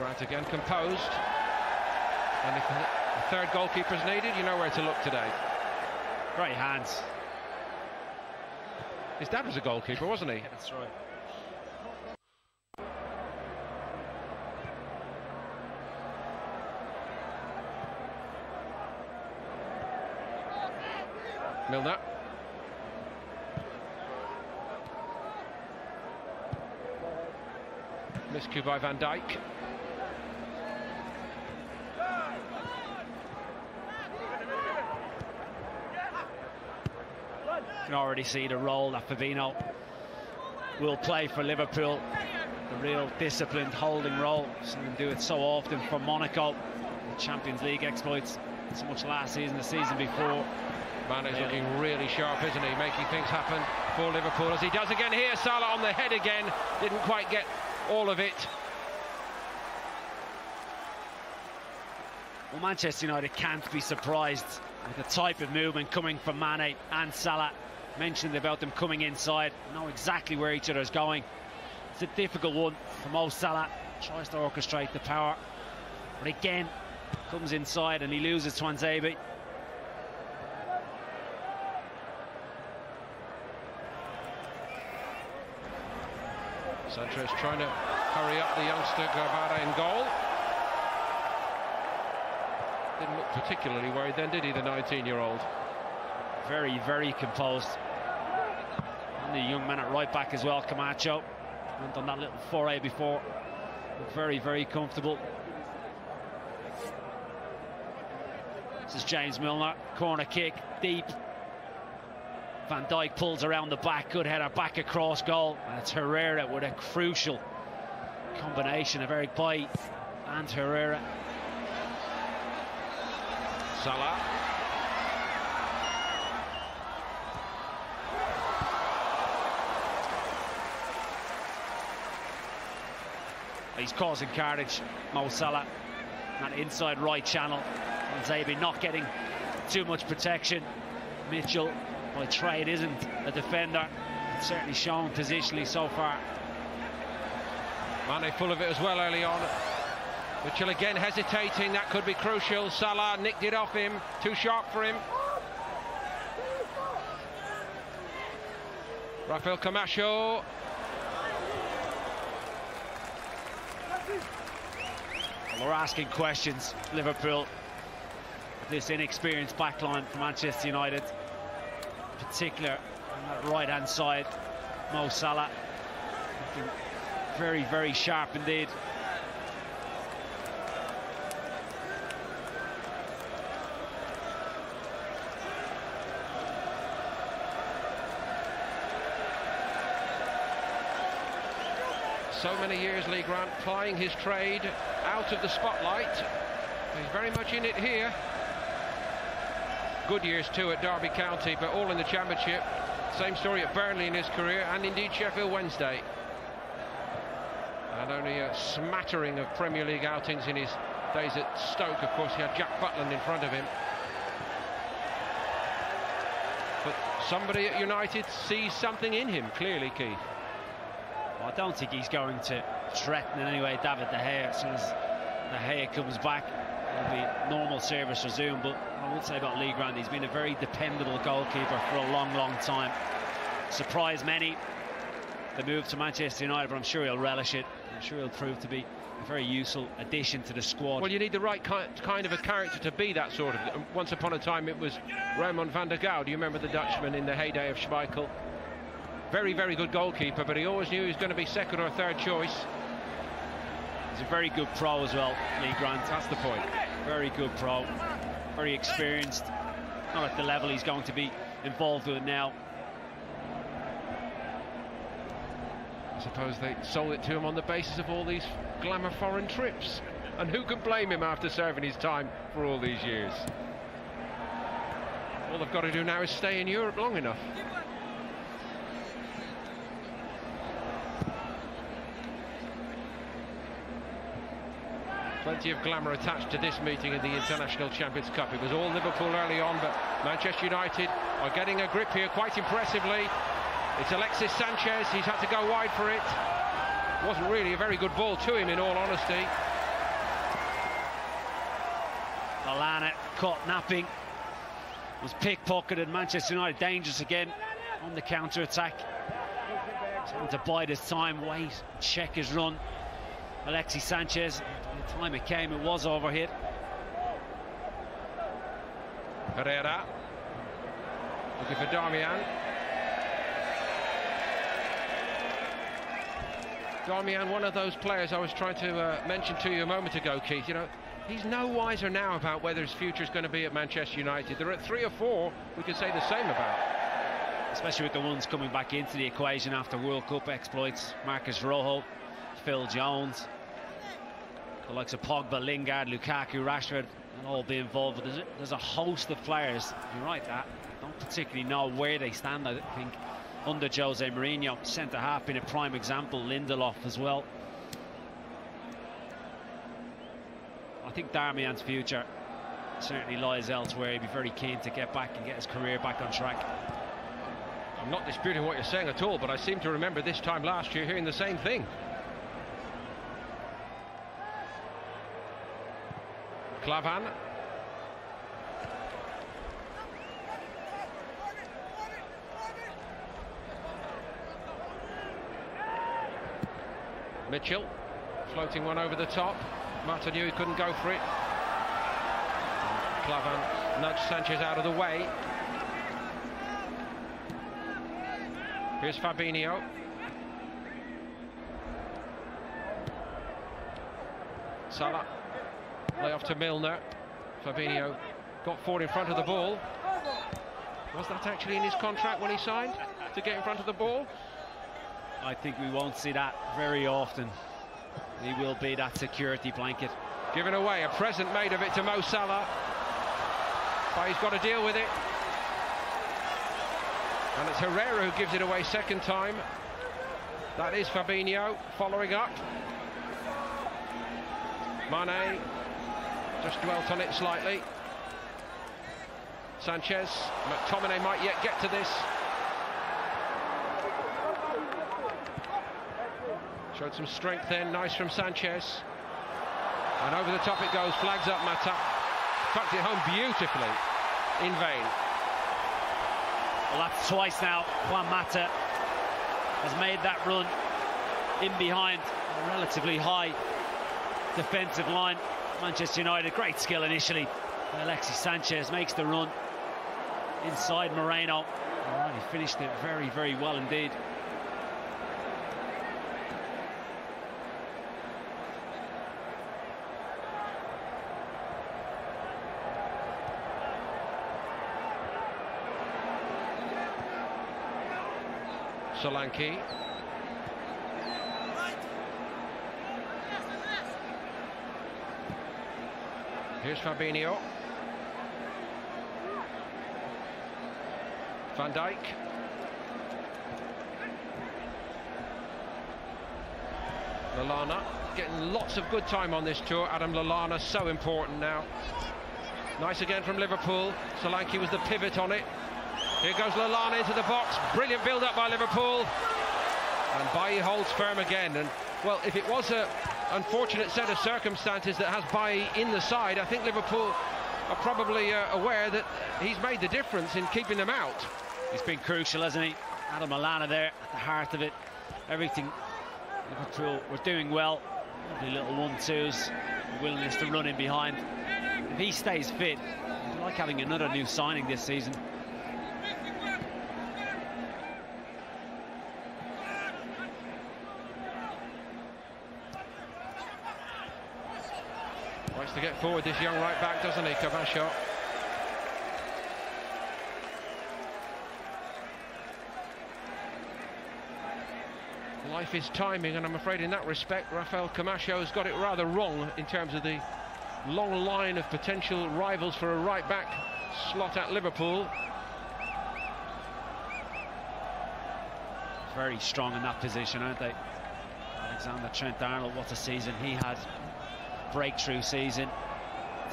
Grant again, composed. And if a third goalkeeper is needed, you know where to look today. Great hands. His dad was a goalkeeper, wasn't he? Yeah, that's right. Milner. Miscue by Van Dijk. You can already see the role that Fabinho will play for Liverpool. The real disciplined holding role. Seen him do it so often for Monaco. The Champions League exploits so much last season, the season before. Mane's looking really sharp, isn't he? Making things happen for Liverpool, as he does again here. Salah on the head again. Didn't quite get all of it. Well, Manchester United can't be surprised with the type of movement coming from Mane and Salah. Mentioned about them coming inside, know exactly where each other is going. It's a difficult one for Mo Salah. Tries to orchestrate the power, but again comes inside and he loses Tuanzebe. Sanchez trying to hurry up the youngster Garbada in goal. Didn't look particularly worried then, did he, the 19-year-old? Very, very composed. And the young man at right back as well, Camacho. Went on that little foray before. Very, very comfortable. This is James Milner. Corner kick, deep. Van Dijk pulls around the back, good header back across goal. And it's Herrera with a crucial combination of Eric Bailly and Herrera. Salah. He's causing carnage, Mo Salah. That inside right channel. Tuanzebe not getting too much protection. Mitchell, by trade, isn't a defender. It's certainly shown positionally so far. Mane full of it as well early on. Mitchell again hesitating, that could be crucial. Salah nicked it off him, too sharp for him. Rafael Camacho. Well, we're asking questions, Liverpool. This inexperienced backline for Manchester United. In particular, on that right-hand side, Mo Salah. Looking very, very sharp indeed. So many years, Lee Grant, plying his trade out of the spotlight. He's very much in it here. Good years too at Derby County, but all in the Championship. Same story at Burnley in his career, and indeed Sheffield Wednesday. And only a smattering of Premier League outings in his days at Stoke. Of course, he had Jack Butland in front of him. But somebody at United sees something in him, clearly, Keith. Well, I don't think he's going to threaten in any way David De Gea. As soon as De Gea comes back, it'll be normal service resumed. But I would say about Lee Grant, he's been a very dependable goalkeeper for a long, long time. Surprised many, the move to Manchester United, but I'm sure he'll relish it. I'm sure he'll prove to be a very useful addition to the squad. Well, you need the right kind of a character to be that sort of. Once upon a time, it was Raymond van der Gouw. Do you remember the Dutchman in the heyday of Schmeichel? Very, very good goalkeeper, but he always knew he was going to be second or third choice. He's a very good pro as well, Lee Grant. That's the point. Very good pro, very experienced. Not at the level he's going to be involved with now. I suppose they sold it to him on the basis of all these glamour foreign trips. And who can blame him after serving his time for all these years? All they've got to do now is stay in Europe long enough. Plenty of glamour attached to this meeting in the International Champions Cup. It was all Liverpool early on, but Manchester United are getting a grip here quite impressively. It's Alexis Sanchez, he's had to go wide for it. Wasn't really a very good ball to him, in all honesty. Lallana caught napping, was pickpocketed. Manchester United dangerous again on the counter-attack. He's having to bide his time, wait, check his run. Alexis Sanchez, by the time it came, it was overhit. Herrera looking for Darmian. Darmian, one of those players I was trying to mention to you a moment ago, Keith. You know, he's no wiser now about whether his future is going to be at Manchester United. There are 3 or 4 we could say the same about. Especially with the ones coming back into the equation after World Cup exploits. Marcus Rojo, Phil Jones, the likes of Pogba, Lingard, Lukaku, Rashford, and all be involved. But there's a host of players, you're right, that don't particularly know where they stand, I think, under Jose Mourinho. Centre-half being a prime example, Lindelof as well. I think Darmian's future certainly lies elsewhere. He'd be very keen to get back and get his career back on track. I'm not disputing what you're saying at all, but I seem to remember this time last year hearing the same thing. Klavan. Mitchell floating one over the top. Mata knew he couldn't go for it. Klavan nudged Sanchez out of the way. Here's Fabinho. Salah. Lay off to Milner. Fabinho got forward in front of the ball. Was that actually in his contract when he signed, to get in front of the ball? I think we won't see that very often. He will be that security blanket. Given away, a present made of it to Mo Salah. But he's got to deal with it. And it's Herrera who gives it away second time. That is Fabinho following up. Mane just dwelt on it slightly. Sanchez, McTominay might yet get to this. Showed some strength then, nice from Sanchez. And over the top it goes, flags up Mata. Tucked it home beautifully, in vain. Well, that's twice now. Juan Mata has made that run in behind a relatively high defensive line. Manchester United, great skill initially. Alexis Sanchez makes the run inside Moreno. Oh, he finished it very, very well indeed. Solanke. Here's Fabinho. Van Dijk. Lallana getting lots of good time on this tour. Adam Lallana, so important now. Nice again from Liverpool. Solanke was the pivot on it. Here goes Lallana into the box. Brilliant build-up by Liverpool. And Bailly holds firm again. And, well, if it was an unfortunate set of circumstances that has Bailly in the side, I think Liverpool are probably aware that he's made the difference in keeping them out. He's been crucial, hasn't he? Adam Lallana there at the heart of it. Everything Liverpool were doing well. Lovely little 1-2s. Willingness to run in behind. If he stays fit, it'd be like having another new signing this season. Likes to get forward, this young right back, doesn't he, Cavacho? Life is timing, and I'm afraid in that respect Rafael Camacho has got it rather wrong in terms of the long line of potential rivals for a right back slot at Liverpool. Very strong in that position, aren't they? Alexander Trent-Arnold, what a season he had. Breakthrough season.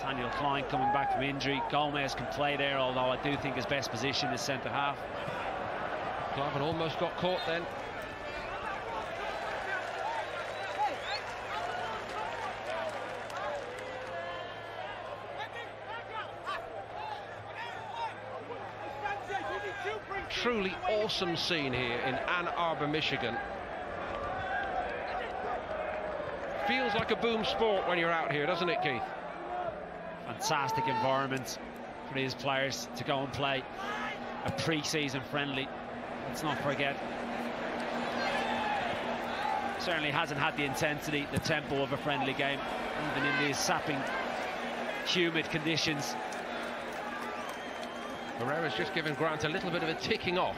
Daniel Klein coming back from injury. Gomez can play there, although I do think his best position is centre half. Klavan almost got caught then. truly awesome scene here in Ann Arbor, Michigan. Feels like a boom sport when you're out here, doesn't it, Keith? Fantastic environment for these players to go and play a pre-season friendly. Let's not forget. Certainly hasn't had the intensity, the tempo of a friendly game, even in these sapping, humid conditions. Herrera's just given Grant a little bit of a ticking off.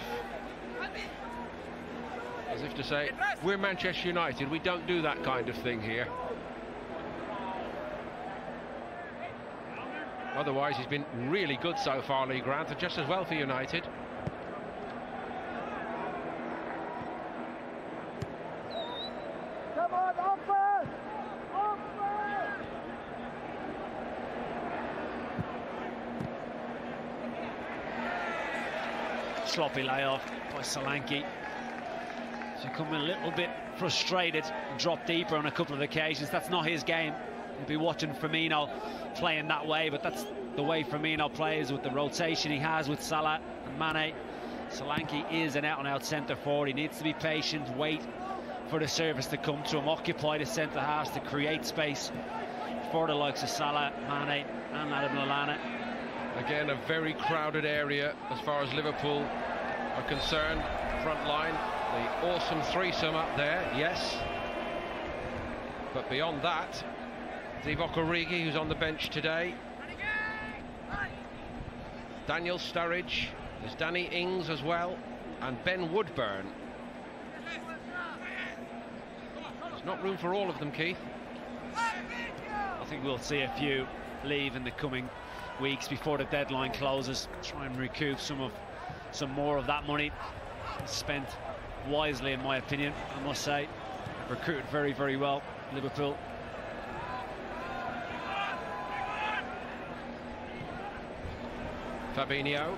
As if to say, we're Manchester United, we don't do that kind of thing here. Otherwise, he's been really good so far, Lee Grant, and just as well for United. Come on, offense! Offense! Sloppy layoff by Solanke. So coming a little bit frustrated and dropped deeper on a couple of occasions. That's not his game. He'll be watching Firmino playing that way, but that's the way Firmino plays with the rotation he has with Salah and Mane. Solanke is an out-and-out centre forward. He needs to be patient, wait for the service to come to him, occupy the centre halves to create space for the likes of Salah, Mane and Adam Lallana. Again, a very crowded area as far as Liverpool are concerned. Front line, the awesome threesome up there, yes. But beyond that, Divock Origi, who's on the bench today. Daniel Sturridge, there's Danny Ings as well, and Ben Woodburn. There's not room for all of them, Keith. I think we'll see a few leave in the coming weeks before the deadline closes. Try and recoup some more of that money spent wisely, in my opinion. I must say, recruited very, very well, Liverpool. Fabinho.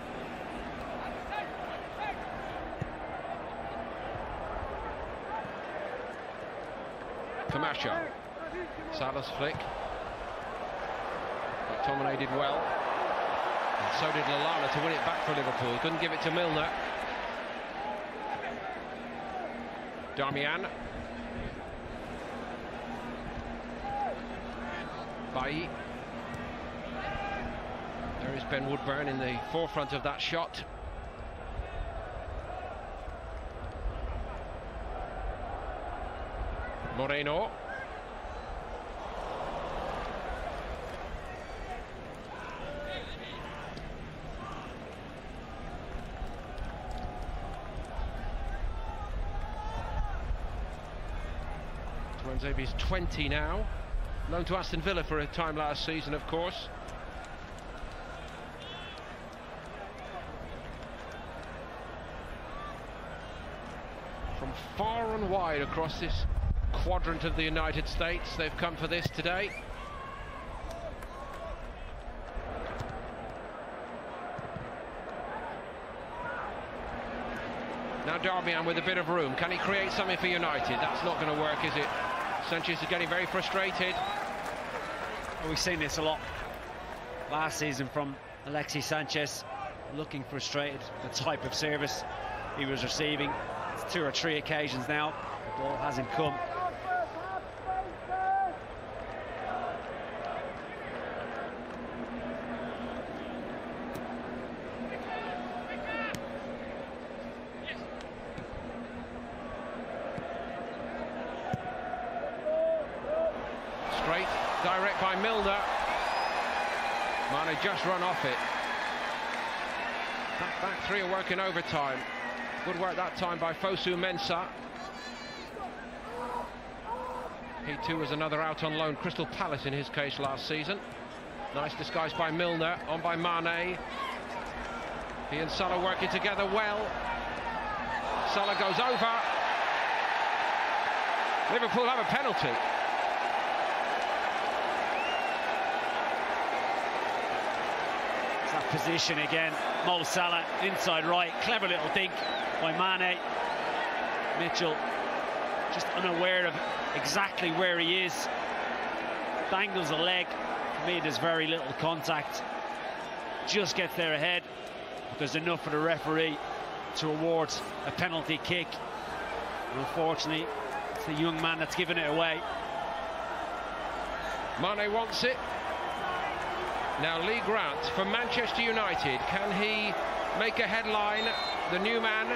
Camacho. Salah's flick. McTominay did well. And so did Lallana to win it back for Liverpool. He couldn't give it to Milner. Darmian. Bailly. There is Ben Woodburn in the forefront of that shot. Moreno. Tuanzebe's 20 now. Loaned to Aston Villa for a time last season, of course. From far and wide across this quadrant of the United States, they've come for this today. Now Darmian with a bit of room. Can he create something for United? That's not going to work, is it? Sanchez is getting very frustrated. Well, we've seen this a lot last season from Alexis Sanchez, looking frustrated. The type of service he was receiving. It's 2 or 3 occasions now. The ball hasn't come. Straight, direct by Milner. Mane just run off it. Back three are working overtime. Good work that time by Fosu Mensah. He too was another out on loan. Crystal Palace in his case last season. Nice disguise by Milner, on by Mane. He and Salah working together well. Salah goes over. Liverpool have a penalty. It's that position again. Mo Salah inside right. Clever little dink by Mane. Mitchell just unaware of exactly where he is. Dangles a leg. For me, there's very little contact. Just gets there ahead. But there's enough for the referee to award a penalty kick. And unfortunately, it's the young man that's given it away. Mane wants it. Now Lee Grant from Manchester United. Can he make a headline? The new man.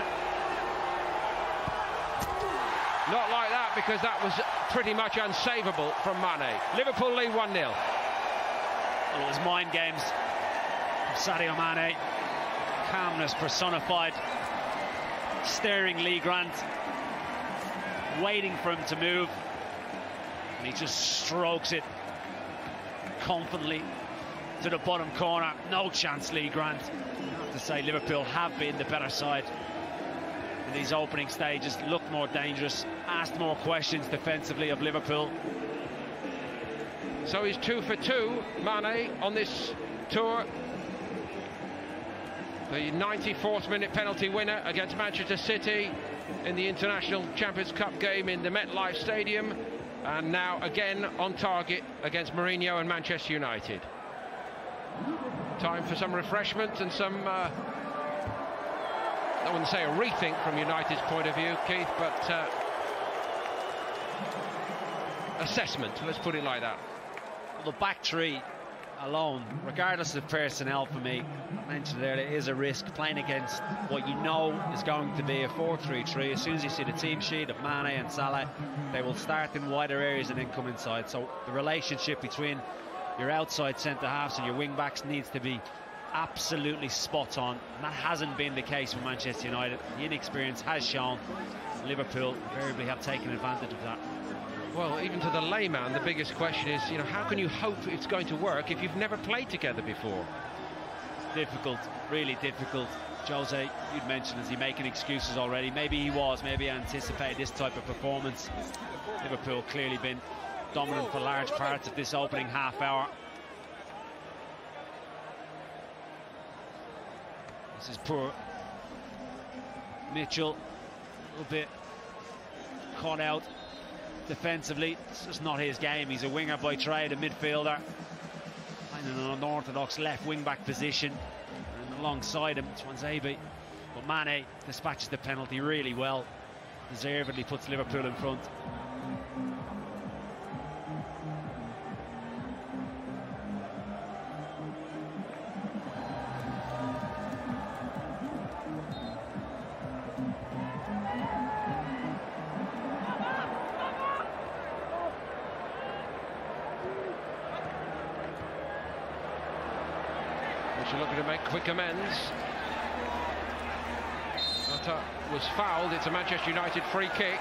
Not like that, because that was pretty much unsavable from Mane. Liverpool lead 1-0. Well, it was mind games from Sadio Mane. Calmness personified. Staring Lee Grant, waiting for him to move, and he just strokes it confidently to the bottom corner. No chance, Lee Grant. I have to say, Liverpool have been the better side in these opening stages, looked more dangerous, asked more questions defensively of Liverpool. So he's 2 for 2, Mane, on this tour. The 94th minute penalty winner against Manchester City in the International Champions Cup game in the MetLife Stadium, and now again on target against Mourinho and Manchester United. Time for some refreshment and some, I wouldn't say a rethink from United's point of view, Keith, but assessment, let's put it like that. Well, the back three alone, regardless of personnel, for me, I mentioned earlier, is a risk playing against what you know is going to be a 4-3-3. As soon as you see the team sheet of Mane and Salah, they will start in wider areas and then come inside. So the relationship between your outside centre halves and your wing backs needs to be absolutely spot on, and that hasn't been the case for Manchester United. The inexperience has shown. Liverpool invariably have taken advantage of that. Well, even to the layman, the biggest question is, you know, how can you hope it's going to work if you've never played together before? Difficult, really difficult. Jose, you'd mentioned, is he making excuses already? Maybe he was, maybe he anticipated this type of performance. Liverpool clearly been dominant for large parts of this opening half hour. This is poor Mitchell, a little bit caught out defensively. It's just not his game. He's a winger by trade, a midfielder, playing in an unorthodox left wing back position, and alongside him Swansea. But Mane dispatches the penalty really well, deservedly puts Liverpool in front. Looking to make quick amends. That was fouled. It's a Manchester United free kick.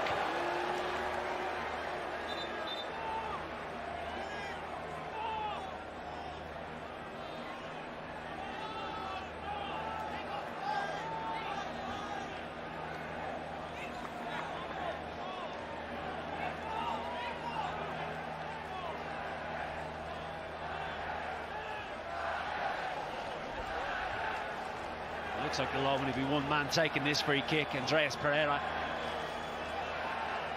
Looks like there'll only be one man taking this free kick, Andreas Pereira,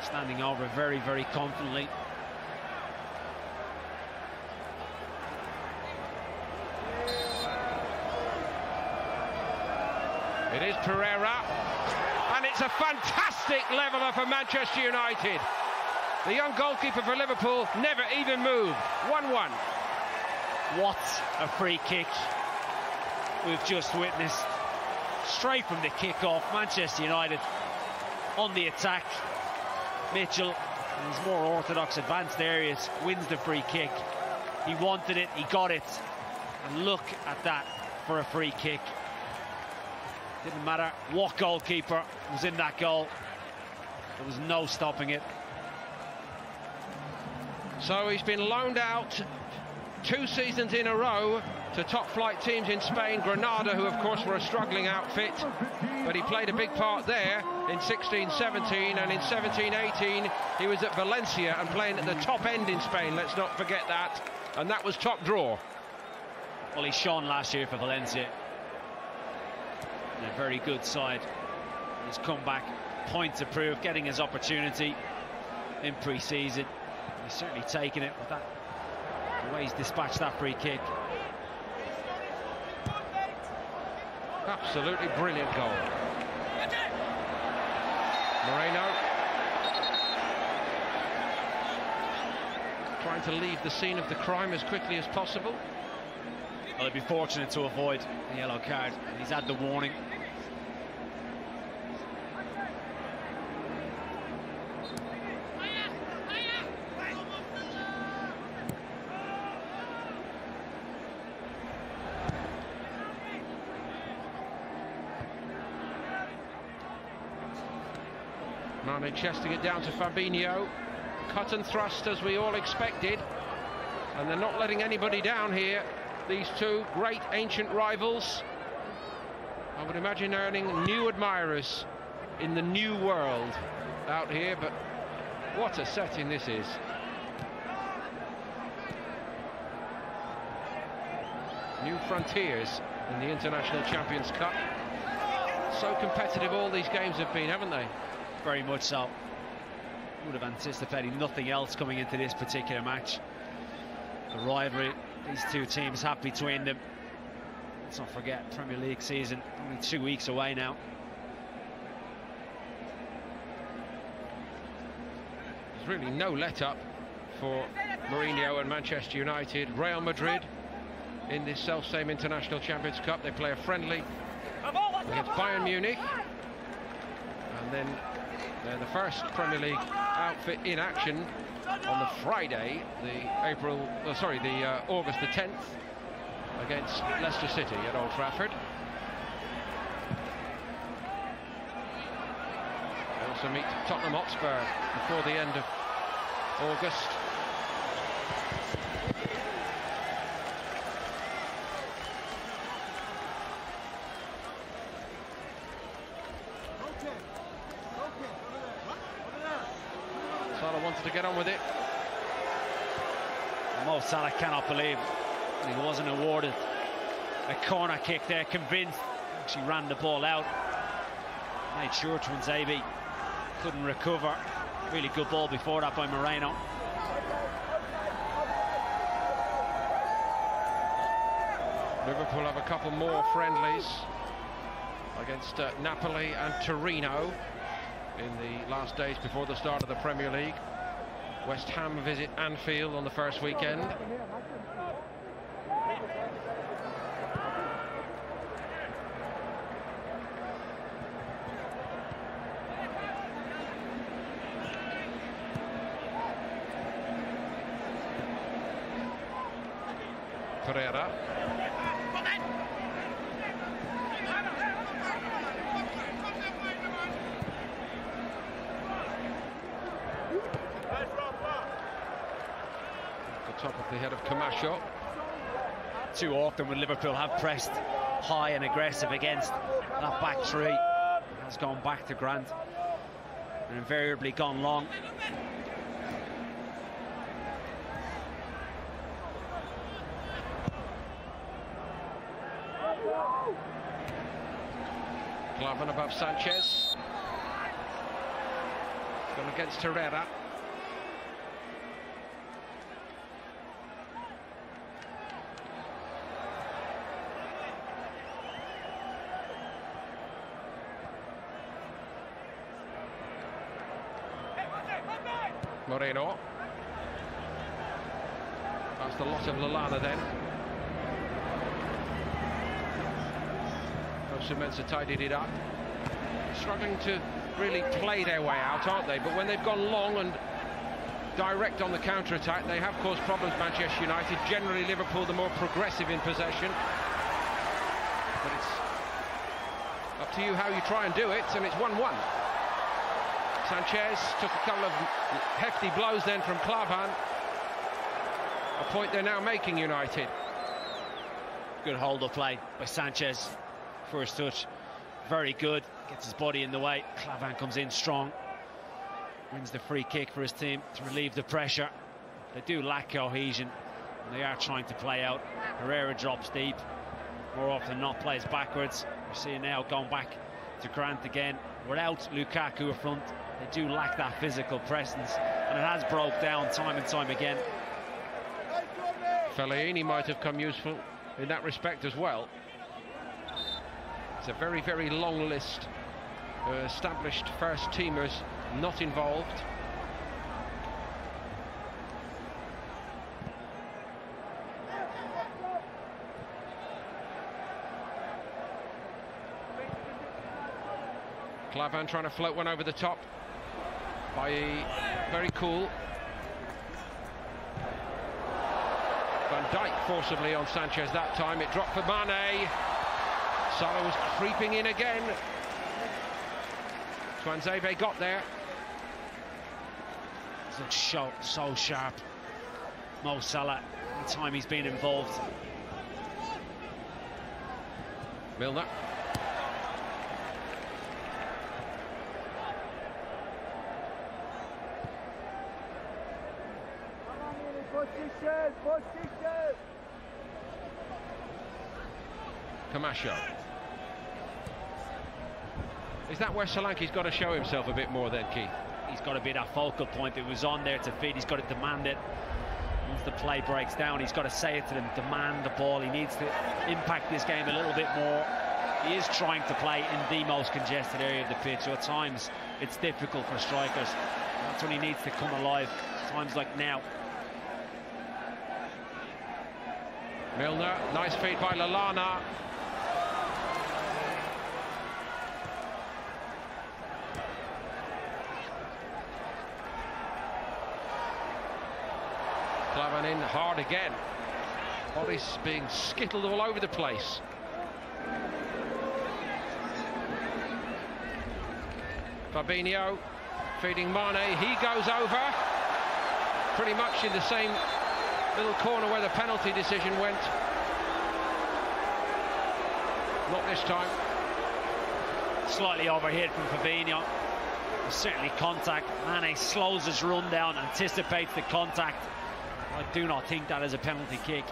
standing over very, very confidently. It is Pereira, and it's a fantastic leveller for Manchester United. The young goalkeeper for Liverpool never even moved. 1-1. What a free kick we've just witnessed. Straight from the kick-off, Manchester United on the attack. Mitchell, in his more orthodox advanced areas, wins the free kick. He wanted it, he got it. And look at that for a free kick. Didn't matter what goalkeeper was in that goal. There was no stopping it. So he's been loaned out 2 seasons in a row to top flight teams in Spain, Granada, who of course were a struggling outfit, but he played a big part there in 16-17, and in 17-18 he was at Valencia and playing at the top end in Spain, let's not forget that, and that was top draw. Well, he shone last year for Valencia, a very good side. He's come back, points to prove, getting his opportunity in pre-season. He's certainly taken it with that, the way he's dispatched that free kick. Absolutely brilliant goal. Moreno trying to leave the scene of the crime as quickly as possible. Well, he'd be fortunate to avoid the yellow card. He's had the warning. Mane chesting it down to Fabinho. Cut and thrust as we all expected. And they're not letting anybody down here. These two great ancient rivals. I would imagine earning new admirers in the new world out here, but what a setting this is. New frontiers in the International Champions Cup. So competitive all these games have been, haven't they? Very much so. Would have anticipated nothing else coming into this particular match. The rivalry these two teams have between them. Let's not forget, Premier League season only 2 weeks away now. There's really no let-up for Mourinho and Manchester United. Real Madrid in this self-same International Champions Cup. They play a friendly against Bayern Munich. And then they're the first Premier League outfit in action on the Friday, August the 10th, against Leicester City at Old Trafford. They also meet Tottenham Hotspur before the end of August. Salah wanted to get on with it. Mo Salah cannot believe he wasn't awarded a corner kick there. Convinced, actually ran the ball out. Made sure Twinzabi couldn't recover. Really good ball before that by Moreno. Liverpool have a couple more friendlies against Napoli and Torino in the last days before the start of the Premier League. West Ham visit Anfield on the first weekend. Pereira. Top of the head of Camacho. Too often when Liverpool have pressed high and aggressive against that back three, it has gone back to Grant and invariably gone long. Klavan above Sanchez. Gone against Herrera. Moreno. That's the lot of Lallana then. Mensa tidied it up. Struggling to really play their way out, aren't they? But when they've gone long and direct on the counter-attack, they have caused problems, Manchester United. Generally, Liverpool the more progressive in possession. But it's up to you how you try and do it, and it's 1-1. Sanchez took a couple of hefty blows then from Klavan. A point they're now making, United. Good hold-up play by Sanchez. First touch, very good. Gets his body in the way. Klavan comes in strong. Wins the free kick for his team to relieve the pressure. They do lack cohesion, and they are trying to play out. Herrera drops deep. More often than not, plays backwards. We're seeing now going back to Grant again. Without Lukaku up front, they do lack that physical presence, and it has broke down time and time again. Fellaini might have come useful in that respect as well. It's a very, very long list established first teamers not involved. Klavan trying to float one over the top by very cool Van Dijk forcibly on Sanchez that time. It dropped for Mane. Salah was creeping in again. Tuanzebe got there. He looks so sharp, Mo Salah, the time he's been involved. Milner. Position. Camacho. Is that where Solanke's got to show himself a bit more then, Keith? He's got to be that focal point. It was on there to feed. He's got to demand it. Once the play breaks down, he's got to say it to them, demand the ball. He needs to impact this game a little bit more. He is trying to play in the most congested area of the pitch, so at times it's difficult for strikers. That's when he needs to come alive, times like now. Milner, nice feed by Lallana. Klavan in hard again. Body's being skittled all over the place. Fabinho feeding Mane. He goes over. Pretty much in the same little corner where the penalty decision went. Not this time. Slightly overhit from Fabinho. Certainly contact. Mane slows his run down, anticipates the contact. I do not think that is a penalty kick.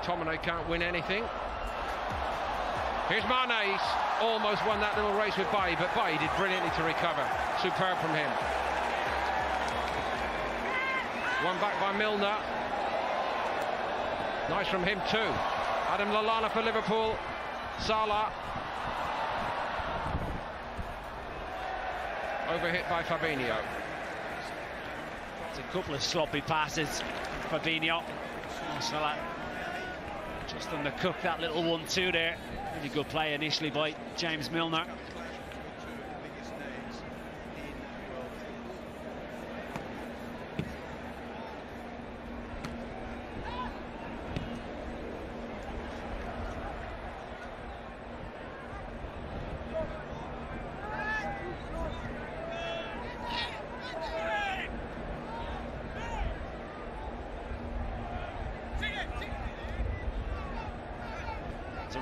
McTominay can't win anything. Here's Mane. He's almost won that little race with Bailly, but Bailly did brilliantly to recover. Superb from him. One back by Milner. Nice from him too. Adam Lallana for Liverpool. Salah. Overhit by Fabinho. It's a couple of sloppy passes. Fabinho. Salah just undercooked that little 1-2 there. Really good play initially by James Milner.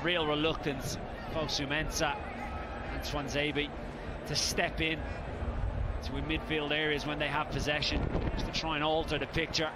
Real reluctance, Fosu Mensah and Tuanzebe to step in to midfield areas when they have possession, just to try and alter the picture.